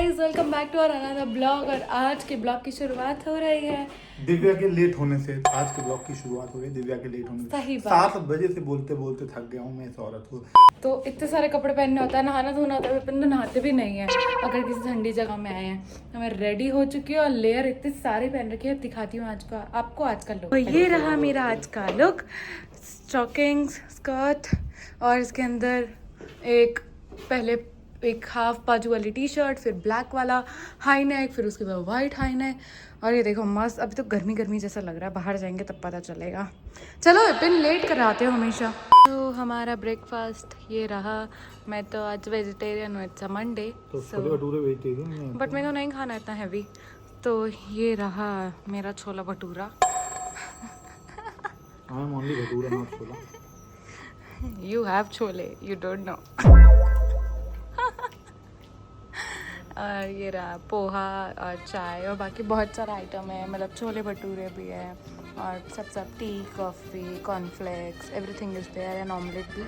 Guys, welcome back to our another blog. और आज के ब्लॉग की शुरुआत हो रही है दिव्या के लेट होने से। आज के ब्लॉग की शुरुआत हो रही है दिव्या के लेट होने से। सही बात। 7 बजे से बोलते बोलते थक गया हूँ मैं इस औरत को। तो इतने सारे कपड़े पहनने होता है, नहाना धोना होता है, विपिन तो नहाते भी नहीं है। अगर किसी ठंडी जगह में आए हैं तो मैं रेडी हो चुकी हूँ और लेयर इतने सारे पहन रखे हैं। दिखाती हूँ आज का आपको आज का लुक। तो ये रहा मेरा आज का लुक, स्टॉकिंग्स, स्कर्ट और इसके अंदर पहले एक हाफ बाजू वाली टी शर्ट, फिर ब्लैक वाला हाई नेक, फिर उसके बाद वाइट हाई नेक। और ये देखो मस्त, अभी तो गर्मी गर्मी जैसा लग रहा है, बाहर जाएंगे तब पता चलेगा। चलो विपिन लेट कराते हो हमेशा। तो हमारा ब्रेकफास्ट ये रहा। मैं तो आज वेजिटेरियन हूँ, इट्स अ मंडे, बट मेरे को नहीं खाना इतना हैवी। तो ये रहा मेरा छोला bhatura. You have chole, you don't know. और ये रहा पोहा और चाय और बाकी बहुत सारा आइटम है, मतलब छोले भटूरे भी है और सब tea, coffee, cornflakes, everything is there and omelette भी।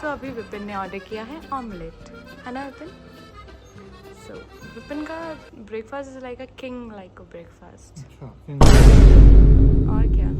सो अभी विपिन ने ऑर्डर किया है ऑमलेट, है ना विपिन? सो विपिन का breakfast is like a king, like a breakfast. और क्या।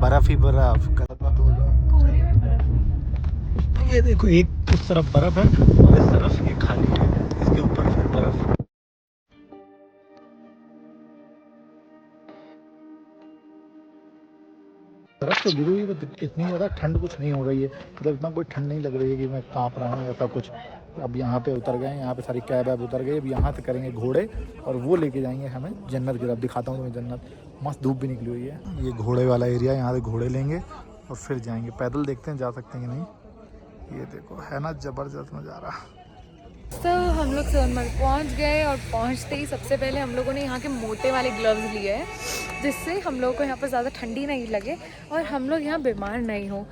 बर्फ ही बर्फ, गलत मत हो जाओ। ये देखो, एक उस तरफ बर्फ है और इस तरफ ये खाली है, इसके ऊपर फिर बर्फ। बर्फ तो गिरी हुई है, बट इतनी ज़्यादा ठंड कुछ नहीं हो रही है, मतलब इतना कोई ठंड नहीं लग रही है कि मैं कांप रहा हूँ ऐसा कुछ। अब यहाँ पे उतर गए, यहाँ पे सारी कैब वैब उतर गई। अब यहाँ से करेंगे घोड़े और वो लेके जाएंगे हमें जन्नत की तरफ। दिखाता हूँ तुम्हें जन्नत, मस्त धूप भी निकली हुई है। ये घोड़े वाला एरिया, यहाँ से घोड़े लेंगे और फिर जाएंगे। पैदल देखते हैं जा सकते हैं कि नहीं। ये देखो, है ना ज़बरदस्त नज़ारा। तो हम लोग सोनमर्ग पहुंच गए और पहुंचते ही सबसे पहले हम लोगों ने यहाँ के मोटे वाले ग्लव्स लिए हैं, जिससे हम लोगों को यहाँ पर ज़्यादा ठंडी नहीं लगे और हम लोग यहाँ बीमार नहीं हो।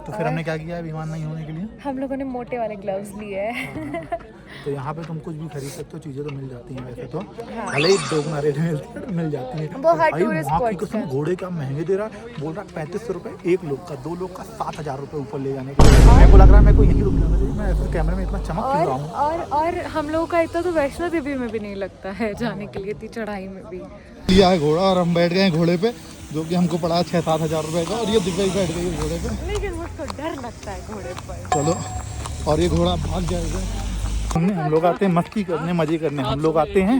तो फिर हमने क्या किया है बीमार नहीं होने के लिए? हम लोगों ने मोटे वाले ग्लव्स लिए हैं। तो यहाँ पे तुम कुछ भी खरीद सकते हो, चीज़ें तो मिल जाती हैं वैसे तो। भले ही दोगुना रेट में मिल जाती हैं। वो हर भाई टूरिस्ट वहाँ की कसम, घोड़े क्या महंगे दे रहा है। बोल रहा है 3500 रुपये एक लोग का, 2 लोग का 7000 रुपये ऊपर ले जाने के लिए। मेरे को लग रहा है मेरे को यहीं रुक जाना चाहिए। मैं ऐसे कैमरे में इतना चमक क्यों रहा हूँ। और हम लोगों का इतना तो वैष्णो देवी में भी नहीं लगता है जाने के लिए, इतनी चढ़ाई में भी। लिया है घोड़ा और हम बैठ गए घोड़े पे, जो कि हमको पड़ा 6-7 हज़ार रुपये का। और ये दिव्या बैठ गई है घोड़े पे, लेकिन मुझको डर लगता है घोड़े पर। चलो, और ये घोड़ा भाग जाएगा। हम लोग आते हैं मस्ती करने, मजे करने। हम लोग आते हैं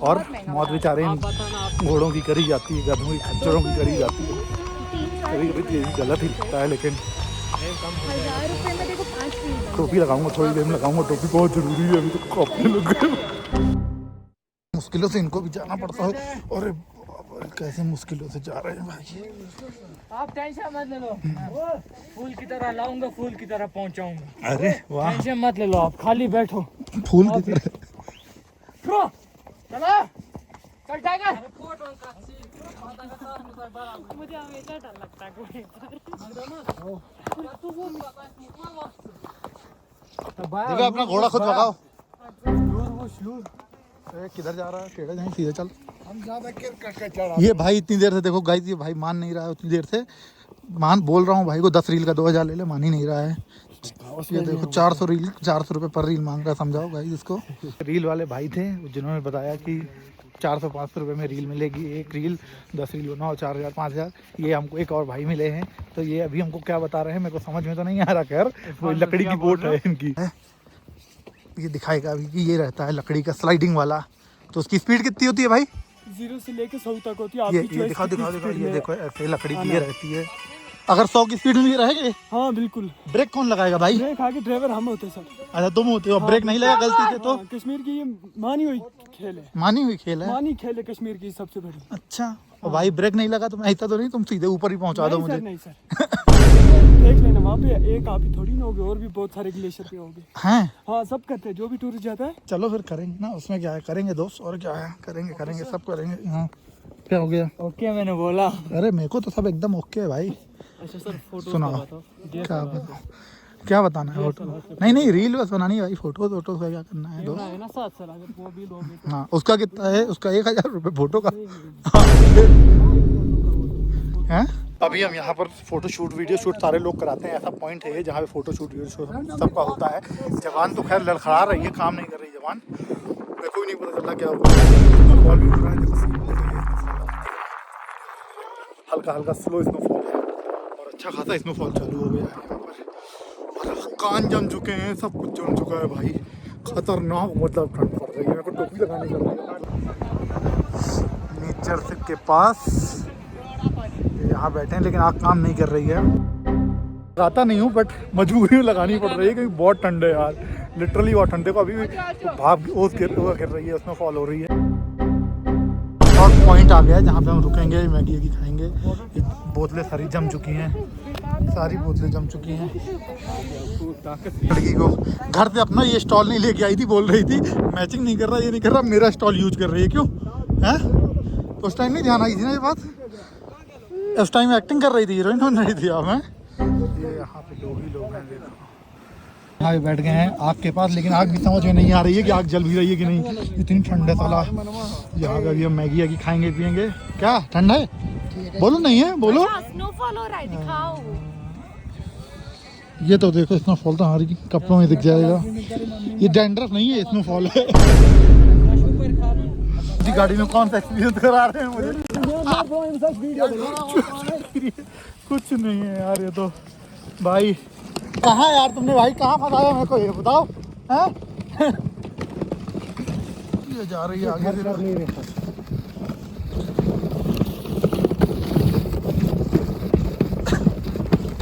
और मौत बेचारे घोड़ों की करी जाती है, गधों की, खच्चरों की करी जाती है। कभी कभी गलत ही लगता है, लेकिन 1000 रुपये में देखो 5 चीज़। टोपी लगाऊंगा, थोड़ी देर में लगाऊंगा टोपी, बहुत जरूरी है। अभी तो कांपने लग गए, मुश्किलों से इनको भी जाना पड़ता है। अरे और कैसे मुश्किलों से जा रहे हैं भाई। आप टेंशन मत ले लो, फूल की तरह लाऊंगा, फूल की तरह पहुंचाऊंगा। अरे वाह, टेंशन मत ले लो, आप खाली बैठो। फूल की तरह। चलो चल टाइगर। मुझे हमेशा डर लगता है कोई देखो अपना घोड़ा खुद भगाओ। किधर जा रहा है, टेढ़े जाएं सीधे चल। हम ज्यादा कर चढ़ा। ये भाई इतनी देर से देखो गाइस, ये भाई मान नहीं रहा है उतनी देर से। बोल रहा हूँ भाई को 10 रील का 2000 ले ले, मान ही नहीं रहा है। ये देखो 400 रुपये पर रील मांग रहा है, समझाओ गाइस इसको। रील वाले भाई थे जिन्होंने बताया कि 400-500 रुपये में रील मिलेगी, एक रील 10 रील बनाओ 4000 5000। ये हमको एक और भाई मिले हैं, तो ये अभी हमको क्या बता रहे हैं मेरे को समझ में तो नहीं आ रहा। खैर वो लकड़ी की बोट है इनकी। ये दिखाएगा अभी कि ये रहता है लकड़ी का स्लाइडिंग वाला, तो उसकी स्पीड कितनी होती है भाई? 0 से लेके 100 तक होती है। ये दिखाओ, ये देखो ऐसे लकड़ी की ये रहती है। अगर 100 की स्पीड में भी रहेंगे, हाँ बिल्कुल। ब्रेक कौन लगाएगा भाई? ब्रेक आगे ड्राइवर हम होते सर। अच्छा तुम होते हो, ब्रेक नहीं लगा गलती से तो? कश्मीर की ये मानी हुई खेल है, मानी हुई खेल है। मानी खेल है कश्मीर की सबसे बड़ी। अच्छा, और भाई ब्रेक नहीं लगा तो मैं ऐसा तो नहीं तुम सीधे ऊपर ही पहुंचा दो मुझे? नहीं सर देख लेना वहाँ पे एक आप ही थोड़ी ना होगे, और भी बहुत सारे ग्लेशियर पे होंगे। हैं? हाँ सब करते हैं, जो भी टूरिस्ट जाता है। चलो फिर करेंगे ना, उसमें क्या है, करेंगे दोस्त, और क्या है, करेंगे सब करेंगे। हाँ क्या हो गया? ओके मैंने बोला। अरे मेरे को तो सब एकदम ओके है भाई। अच्छा सर फोटो सुनाओ क्या बताना है? फोटो नहीं रील बस बनानी है भाई, फोटो का क्या करना है दोस्त? है ना साथ सर, अगर वो भी लोगे तो। हाँ उसका कितना है? उसका 1000 रुपये फोटो का है। अभी हम यहाँ पर फोटो शूट वीडियो शूट सारे लोग कराते हैं। ऐसा पॉइंट है जहाँ पे फोटो शूट वीडियो शूट सबका होता है। जवान तो खैर लड़खड़ा रही है, काम नहीं कर रही जवान, मेरे को भी नहीं पता चला क्या हुआ। हल्का हल्का स्लो स्नोफॉल है और अच्छा खासा स्नोफॉल चालू हो गया है यहाँ पर, और कान जम चुके हैं, सब कुछ जम चुका है भाई। खतरनाक मतलब ठंड पड़ रही है, मेरे को टोपी लगानी पड़ रही है। नेचर के पास यहाँ बैठे हैं, लेकिन आग काम नहीं कर रही है। लगाता नहीं हूँ बट मजबूरी में लगानी पड़ रही है क्योंकि बहुत ठंड है यार, लिटरली बहुत ठंडे को। अभी भी भाप ओस गिर रही है, उसमें फॉल हो रही है। और पॉइंट आ गया है जहाँ पे हम रुकेंगे, मैगी खाएंगे। बोतलें सारी जम चुकी हैं, सारी बोतलें जम चुकी हैं। लड़की को घर से अपना ये स्टॉल नहीं लेके आई थी, बोल रही थी मैचिंग नहीं कर रहा, ये नहीं कर रहा, मेरा स्टॉल यूज कर रही है। क्यों है? तो उस टाइम नहीं ध्यान आई थी ना ये बात? उस टाइम एक्टिंग कर रही थी, हीरोइन बन रही थी। अब मैं ये यहाँ पे लोग हैं, देखो यहाँ पे बैठ गए हैं आग के पास, लेकिन आग भी समझ में नहीं आ रही है कि आग जल भी रही है कि नहीं। इतनी ठंड है साला। यहाँ पे अभी हम मैगी खाएंगे पियेंगे। क्या ठंड है? बोलो नहीं है, बोलो। स्नोफॉल हो रहा है, दिखाओ। ये तो देखो स्नोफॉल तो हमारी कपड़ों में दिख जाएगा। ये डैंड्रफ नहीं है, स्नोफॉल है। गाड़ी में कौन सा एक्सपीरियंस करा रहे हैं मुझे? कुछ नहीं है यार, ये तो भाई कहाँ यार तुमने भाई कहाँ फंसाया मेरे को, ये बताओ हैं? ये जा रही है आगे।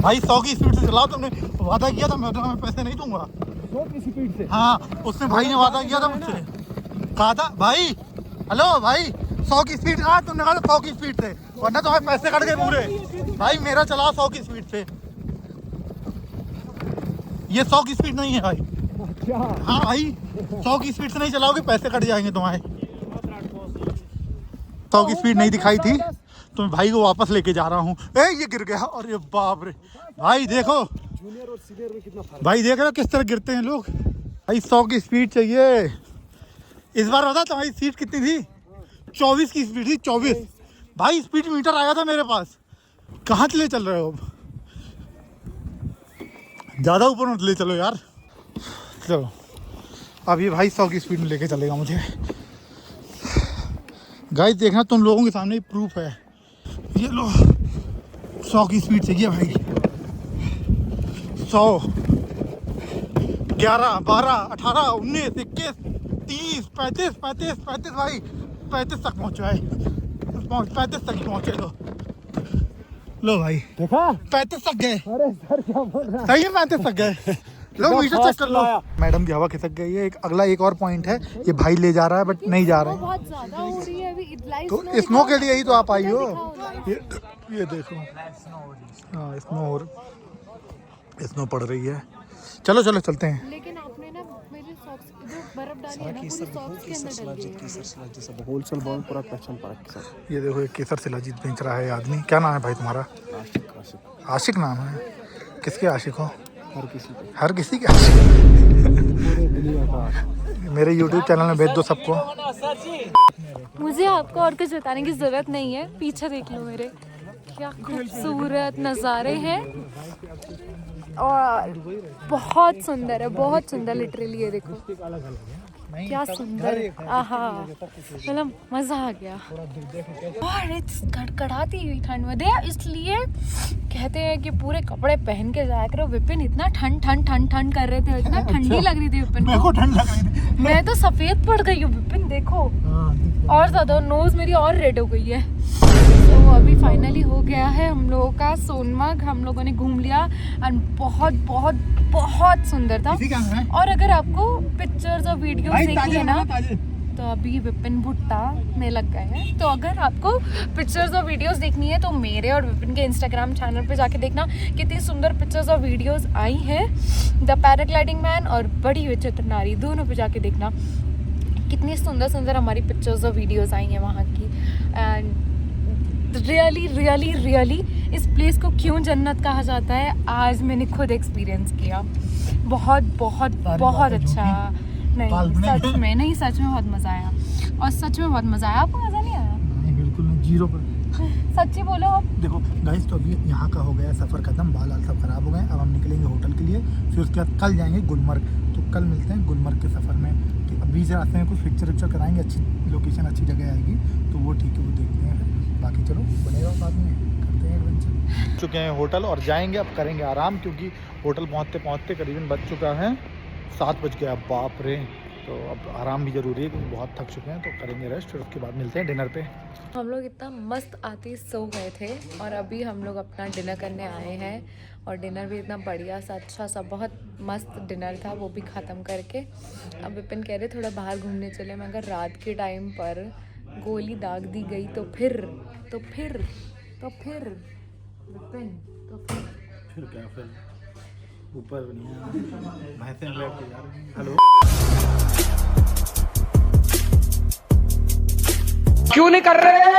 भाई 100 की स्पीड से चलाओ, तुमने वादा किया था मैं पैसे नहीं दूंगा। 100 की स्पीड से? हाँ उसने भाई ने वादा किया था मुझसे, कहा था भाई हेलो भाई 100 की स्पीड कहा, तुमने कहा 100 की स्पीड से, वरना तो हमें पैसे कट गए पूरे। भाई मेरा चलाओ 100 की स्पीड से, ये 100 की स्पीड नहीं है भाई। क्या? हाँ भाई 100 की स्पीड से नहीं चलाओगे, पैसे कट जाएंगे तुम्हारे। 100 की स्पीड नहीं दिखाई थी तो मैं भाई को वापस लेके जा रहा हूँ। ए ये गिर गया, अरे बाप रे। भाई देखो जूनियर और सीनियर में कितना फर्क? भाई देख रहे हो किस तरह गिरते हैं लोग। भाई 100 की स्पीड चाहिए। इस बार बता तुम्हारी सीट कितनी थी? 24 की स्पीड थी, 24। भाई स्पीड मीटर आया था मेरे पास। कहाँ ले चल रहे हो अब? ज़्यादा ऊपर मत ले चलो यार। चलो अब ये भाई 100 की स्पीड में लेके चलेगा मुझे। गाइस देखना तुम लोगों के सामने प्रूफ है, ये लो 100 की स्पीड चाहिए भाई। 100, 11, 12, 18, 19, 21, 30, 35, 35, 35 भाई 35 तक पहुँचो है। 35 तक ही पहुँचे लो भाई। देखा? 35 तक गए। अरे सर क्या बोल रहा है? सही है 35 तक गए। लो मीटर चेक कर लो। मैडम की हवा खिसक गई है। एक और पॉइंट है, ये भाई ले जा रहा है बट नहीं जा रहे हैं। बहुत ज्यादा हो रही है अभी तो स्नो के लिए ही तो आप आई हो। ये देखो, हाँ स्नो पड़ रही है। चलो चलो चलते हैं। लेकिन आपने ना मेरे सॉक्स जो बर्फ डाली है ना पूरी सॉक्स के अंदर डल गई है। होलसेल बॉल पूरा पैशन पर ये देखो एक केसर शिलाजीत बेच रहा है आदमी। क्या नाम है भाई तुम्हारा? आशिक नाम है। किसके आशिक हो? हर किसी के आशिक। मेरे YouTube चैनल में भेज दो सबको। मुझे आपको और कुछ बताने की जरूरत नहीं है, पीछे देख लो मेरे क्या खूबसूरत नज़ारे हैं और बहुत सुंदर है, बहुत सुंदर। लिटरली ये देखो क्या सुंदर, आहा मतलब मजा आ गया। और इट्स कड़कड़ाती हुई ठंड में दे, इसलिए कहते हैं कि पूरे कपड़े पहन के जाया करो। विपिन इतना ठंड कर रहे थे, इतना ठंडी लग रही थी विपिन को। ठंड लग रही थी। मैं तो सफेद पड़ गई हूँ विपिन, देखो और ज्यादा नोज मेरी और रेड हो गई है। तो अभी फाइनली हो गया है हम लोगों का सोनमार्ग। हम लोगों ने घूम लिया एंड बहुत बहुत बहुत सुंदर था। और अगर आपको पिक्चर्स और वीडियोस देखनी है ना, तो अभी विपिन भुट्टा में लग गए हैं। तो अगर आपको पिक्चर्स और वीडियोस देखनी है तो मेरे और विपिन के इंस्टाग्राम चैनल पे जाके देखना, कितनी सुंदर पिक्चर्स और वीडियोस आई हैं। द पैराग्लाइडिंग मैन और बड़ी विचित्र नारी, दोनों पे जाके देखना कितनी सुंदर सुंदर हमारी पिक्चर्स और वीडियोस आई हैं वहाँ की। एंड रियली इस प्लेस को क्यों जन्नत कहा जाता है, आज मैंने खुद एक्सपीरियंस किया। बहुत बहुत बहुत अच्छा। नहीं सच में नहीं, सच में बहुत मज़ा आया। और सच में बहुत मज़ा आया। आपको मज़ा नहीं आया? नहीं बिल्कुल नहीं, जीरो पर। सच्ची बोलो आप। देखो गाइस, तो अभी यहाँ का हो गया सफ़र ख़त्म, बाल सब ख़राब हो गए। अब हम निकलेंगे होटल के लिए, फिर उसके बाद कल जाएंगे गुलमर्ग। तो कल मिलते हैं गुलमर्ग के सफ़र में। कि अभी से रास्ते में कुछ पिक्चर कराएंगे, अच्छी लोकेशन अच्छी जगह आएगी तो वो ठीक है, वो देखते हैं। बाकी चलो बनेगा साथ में, करते हैं एडवेंचर। चुके हैं होटल और जाएंगे अब, करेंगे आराम, क्योंकि होटल पहुँचते पहुँचते करीबन बज चुका है 7 बज गया। बाप रे, तो अब आराम भी ज़रूरी है क्योंकि बहुत थक चुके हैं। तो करेंगे रेस्ट, फिर उसके बाद मिलते हैं डिनर पे। हम लोग इतना मस्त आते सो गए थे और अभी हम लोग अपना डिनर करने आए हैं। और डिनर भी इतना बढ़िया सा, अच्छा सा, बहुत मस्त डिनर था। वो भी ख़त्म करके अब विपिन कह रहे थोड़ा बाहर घूमने चले। मैं अगर रात के टाइम पर गोली दाग दी गई तो फिर विपिन फिर क्या, फिर ऊपर भैंसे में बैठ के जा रहे हैं। हेलो, क्यों नहीं कर रहे?